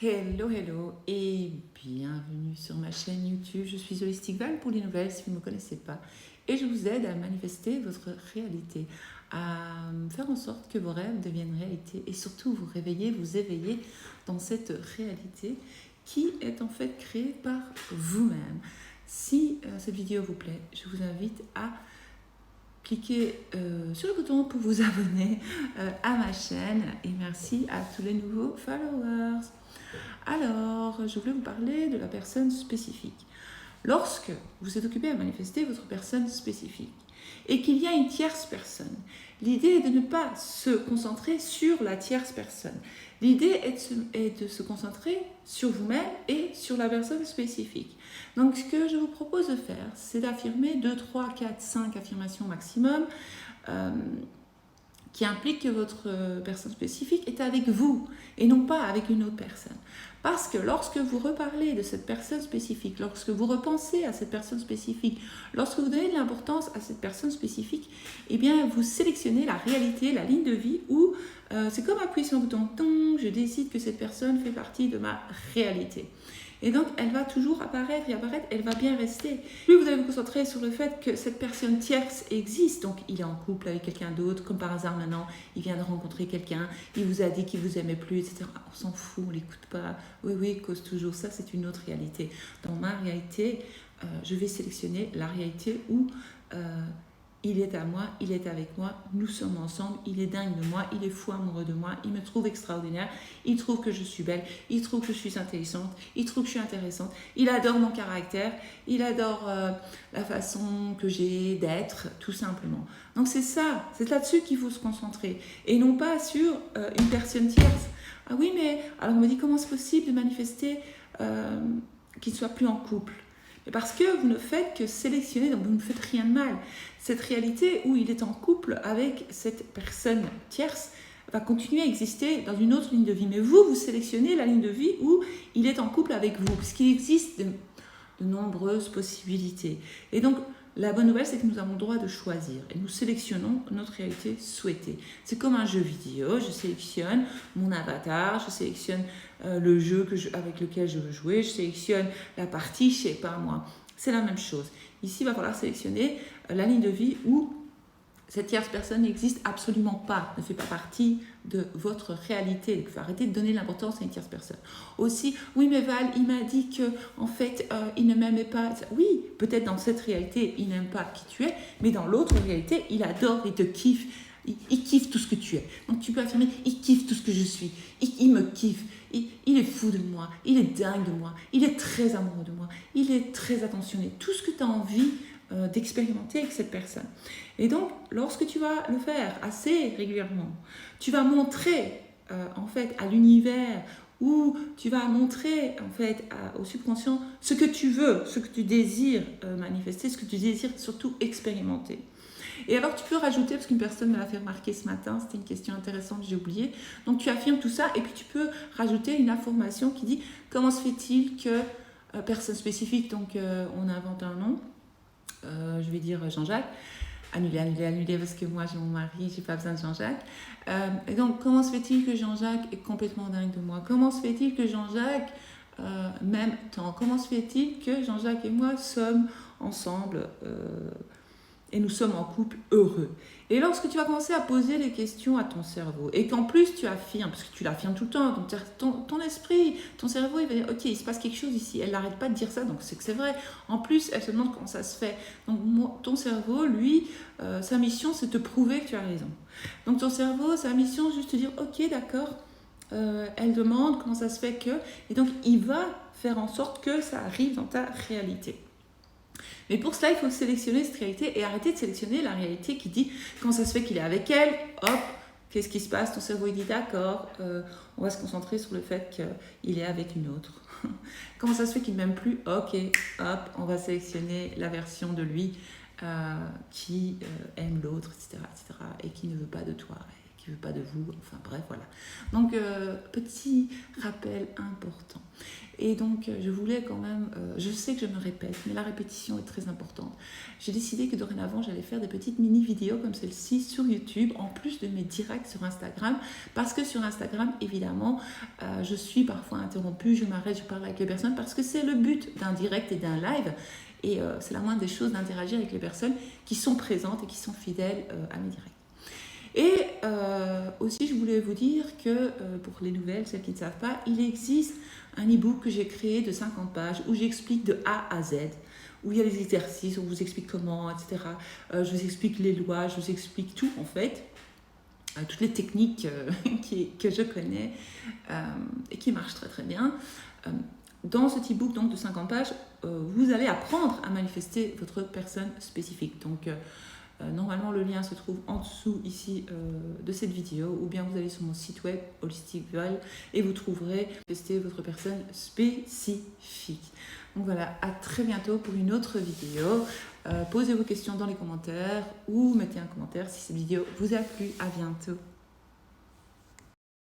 Hello, hello et bienvenue sur ma chaîne YouTube. Je suis Holistic Val pour les nouvelles si vous ne me connaissez pas. Et je vous aide à manifester votre réalité, à faire en sorte que vos rêves deviennent réalité et surtout vous réveiller, vous éveiller dans cette réalité qui est en fait créée par vous-même. Si cette vidéo vous plaît, je vous invite à cliquez sur le bouton pour vous abonner à ma chaîne et merci à tous les nouveaux followers. Alors, je voulais vous parler de la personne spécifique. Lorsque vous êtes occupé à manifester votre personne spécifique et qu'il y a une tierce personne, l'idée est de ne pas se concentrer sur la tierce personne. L'idée est de se concentrer sur vous-même et sur la personne spécifique. Donc, ce que je vous propose de faire, c'est d'affirmer 2, 3, 4, 5 affirmations maximum qui implique que votre personne spécifique est avec vous et non pas avec une autre personne. Parce que lorsque vous reparlez de cette personne spécifique, lorsque vous repensez à cette personne spécifique, lorsque vous donnez de l'importance à cette personne spécifique, eh bien vous sélectionnez la réalité, la ligne de vie où c'est comme appuyer sur un bouton, je décide que cette personne fait partie de ma réalité. Et donc, elle va toujours apparaître et apparaître, elle va bien rester. Plus vous allez vous concentrer sur le fait que cette personne tierce existe, donc il est en couple avec quelqu'un d'autre, comme par hasard maintenant, il vient de rencontrer quelqu'un, il vous a dit qu'il vous aimait plus, etc. On s'en fout, on l'écoute pas. Oui, cause toujours. Ça, c'est une autre réalité. Dans ma réalité, je vais sélectionner la réalité où il est à moi, il est avec moi, nous sommes ensemble, il est dingue de moi, il est fou amoureux de moi, il me trouve extraordinaire, il trouve que je suis belle, il trouve que je suis intelligente, il trouve que je suis intéressante, il adore mon caractère, il adore la façon que j'ai d'être, tout simplement. Donc c'est ça, c'est là-dessus qu'il faut se concentrer, et non pas sur une personne tierce. Ah oui, mais alors on me dit comment c'est possible de manifester qu'il ne soit plus en couple. Mais parce que vous ne faites que sélectionner, donc vous ne faites rien de mal. Cette réalité où il est en couple avec cette personne tierce va continuer à exister dans une autre ligne de vie. Mais vous sélectionnez la ligne de vie où il est en couple avec vous, puisqu'il existe de nombreuses possibilités. Et donc, la bonne nouvelle, c'est que nous avons le droit de choisir et nous sélectionnons notre réalité souhaitée. C'est comme un jeu vidéo, je sélectionne mon avatar, je sélectionne le jeu avec lequel je veux jouer, je sélectionne la partie, je sais pas moi. C'est la même chose. Ici, il va falloir sélectionner la ligne de vie où cette tierce personne n'existe absolument pas, ne fait pas partie de votre réalité. Il faut arrêter de donner l'importance à une tierce personne. Aussi, oui mais Val, il m'a dit que en fait, il ne m'aimait pas. Oui, peut-être dans cette réalité, il n'aime pas qui tu es, mais dans l'autre réalité, il adore, il te kiffe. Il kiffe tout ce que tu es. Donc tu peux affirmer, il kiffe tout ce que je suis. Il me kiffe. Il est fou de moi. Il est dingue de moi. Il est très amoureux de moi. Il est très attentionné. Tout ce que tu as envie d'expérimenter avec cette personne. Et donc, lorsque tu vas le faire assez régulièrement, tu vas montrer en fait à l'univers ou tu vas montrer en fait au subconscient ce que tu veux, ce que tu désires manifester, ce que tu désires surtout expérimenter. Et alors tu peux rajouter, parce qu'une personne me l'a fait remarquer ce matin, c'était une question intéressante, j'ai oublié, donc tu affirmes tout ça et puis tu peux rajouter une information qui dit comment se fait-il que personne spécifique, donc on invente un nom, je vais dire Jean-Jacques, annuler parce que moi j'ai mon mari, j'ai pas besoin de Jean-Jacques. Et donc comment se fait-il que Jean-Jacques est complètement dingue de moi? Comment se fait-il que Jean-Jacques m'aime tant? Comment se fait-il que Jean-Jacques et moi sommes ensemble et nous sommes en couple heureux? Et lorsque tu vas commencer à poser les questions à ton cerveau, et qu'en plus tu affirmes, parce que tu l'affirmes tout le temps, donc ton esprit, ton cerveau, il va dire, ok, il se passe quelque chose ici, elle n'arrête pas de dire ça, donc c'est que c'est vrai. En plus, elle se demande comment ça se fait. Donc ton cerveau, lui, sa mission, c'est de te prouver que tu as raison. Donc ton cerveau, sa mission, c'est juste te dire, ok, d'accord, elle demande comment ça se fait que, et donc il va faire en sorte que ça arrive dans ta réalité. Mais pour cela, il faut sélectionner cette réalité et arrêter de sélectionner la réalité qui dit comment ça se fait qu'il est avec elle, hop, qu'est-ce qui se passe? Ton cerveau il dit d'accord, on va se concentrer sur le fait qu'il est avec une autre. Comment ça se fait qu'il ne m'aime plus? Ok, hop, on va sélectionner la version de lui qui aime l'autre, etc., etc., et qui ne veut pas de toi. qui ne veut pas de vous, enfin bref, voilà. Donc, petit rappel important. Et donc, je voulais quand même, je sais que je me répète, mais la répétition est très importante. J'ai décidé que dorénavant, j'allais faire des petites mini-vidéos comme celle-ci sur YouTube, en plus de mes directs sur Instagram, parce que sur Instagram, évidemment, je suis parfois interrompue, je m'arrête, je parle avec les personnes, parce que c'est le but d'un direct et d'un live, et c'est la moindre des choses d'interagir avec les personnes qui sont présentes et qui sont fidèles à mes directs. Et aussi, je voulais vous dire que pour les nouvelles, celles qui ne savent pas, il existe un e-book que j'ai créé de 50 pages où j'explique de A à Z, où il y a les exercices, où je vous explique comment, etc. Je vous explique les lois, je vous explique tout en fait, toutes les techniques que je connais et qui marchent très très bien. Dans ce e-book donc, de 50 pages, vous allez apprendre à manifester votre personne spécifique. Donc, normalement, le lien se trouve en dessous ici de cette vidéo, ou bien vous allez sur mon site web Holistic Vibe et vous trouverez tester votre personne spécifique. Donc voilà, à très bientôt pour une autre vidéo. Posez vos questions dans les commentaires ou mettez un commentaire si cette vidéo vous a plu. À bientôt.